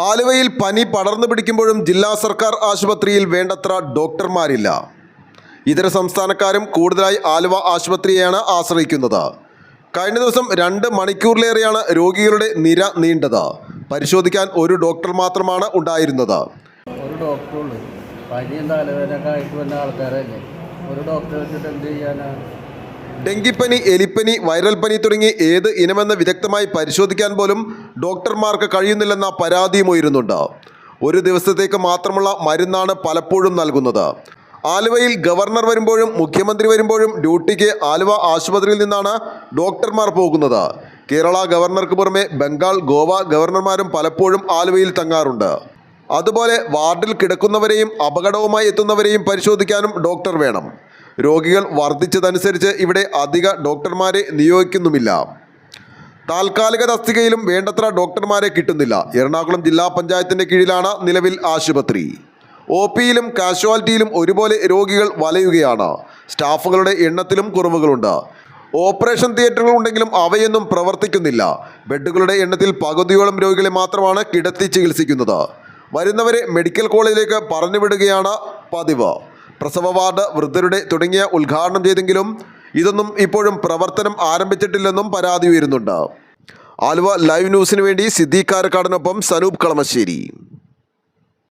ആലുവയിൽ പനി പടർന്നു പിടിക്കുമ്പോഴും ജില്ലാ സർക്കാർ ആശുപത്രിയിൽ വേണ്ടത്ര ഡോക്ടർമാരില്ല. ഇതര സംസ്ഥാനക്കാരും കൂടുതലായി ആലുവ ആശുപത്രിയെയാണ് ആശ്രയിക്കുന്നത്. കഴിഞ്ഞ ദിവസം 2 മണിക്കൂറിലേറെയാണ് രോഗികളുടെ നിര നീണ്ടത്. പരിശോധിക്കാൻ ഒരു ഡോക്ടർ മാത്രമാണ് ഉണ്ടായിരുന്നത്. ഒരു ഡോക്ടറുള്ളൂ. പനിയും തലവേദനയൊക്കെ ആയിട്ട് വന്ന ആൾക്കാരല്ലേ, ഒരു ഡോക്ടറെ വെച്ചിട്ട് എന്ത് ചെയ്യാനാണ്? ഡെങ്കിപ്പനി, എലിപ്പനി, വൈറൽ പനി തുടങ്ങി ഏത് ഇനമെന്ന് വിദഗ്ധമായി പരിശോധിക്കാൻ പോലും ഡോക്ടർമാർക്ക് കഴിയുന്നില്ലെന്ന പരാതിയും ഉയരുന്നുണ്ട്. ഒരു ദിവസത്തേക്ക് മാത്രമുള്ള മരുന്നാണ് പലപ്പോഴും നൽകുന്നത്. ആലുവയിൽ ഗവർണർ വരുമ്പോഴും മുഖ്യമന്ത്രി വരുമ്പോഴും ഡ്യൂട്ടിക്ക് ആലുവ ആശുപത്രിയിൽ നിന്നാണ് ഡോക്ടർമാർ പോകുന്നത്. കേരള ഗവർണർക്ക് പുറമെ ബംഗാൾ, ഗോവ ഗവർണർമാരും പലപ്പോഴും ആലുവയിൽ തങ്ങാറുണ്ട്. അതുപോലെ വാർഡിൽ കിടക്കുന്നവരെയും അപകടവുമായി എത്തുന്നവരെയും പരിശോധിക്കാനും ഡോക്ടർ വേണം. രോഗികൾ വർദ്ധിച്ചതനുസരിച്ച് ഇവിടെ അധിക ഡോക്ടർമാരെ നിയോഗിക്കുന്നുമില്ല. താൽക്കാലിക തസ്തികയിലും വേണ്ടത്ര ഡോക്ടർമാരെ കിട്ടുന്നില്ല. എറണാകുളം ജില്ലാ പഞ്ചായത്തിൻ്റെ കീഴിലാണ് നിലവിൽ ആശുപത്രി. OPയിലും കാഷ്വാലിറ്റിയിലും ഒരുപോലെ രോഗികൾ വലയുകയാണ്. സ്റ്റാഫുകളുടെ എണ്ണത്തിലും കുറവുകളുണ്ട്. ഓപ്പറേഷൻ തിയേറ്ററുകൾ ഉണ്ടെങ്കിലും അവയൊന്നും പ്രവർത്തിക്കുന്നില്ല. ബെഡുകളുടെ എണ്ണത്തിൽ പകുതിയോളം രോഗികളെ മാത്രമാണ് കിടത്തി ചികിത്സിക്കുന്നത്. വരുന്നവരെ മെഡിക്കൽ കോളേജിലേക്ക് പറഞ്ഞുവിടുകയാണ് പതിവ്. പ്രസവ വാർഡ്, വൃദ്ധരുടെ തുടങ്ങിയ ഉദ്ഘാടനം ചെയ്തെങ്കിലും ഇതൊന്നും ഇപ്പോഴും പ്രവർത്തനം ആരംഭിച്ചിട്ടില്ലെന്നും പരാതി ഉയരുന്നുണ്ട്. ആലുവ ലൈവ് ന്യൂസിന് വേണ്ടി സിദ്ദീഖ് കാരക്കാടിനൊപ്പം സനൂപ് കളമശ്ശേരി.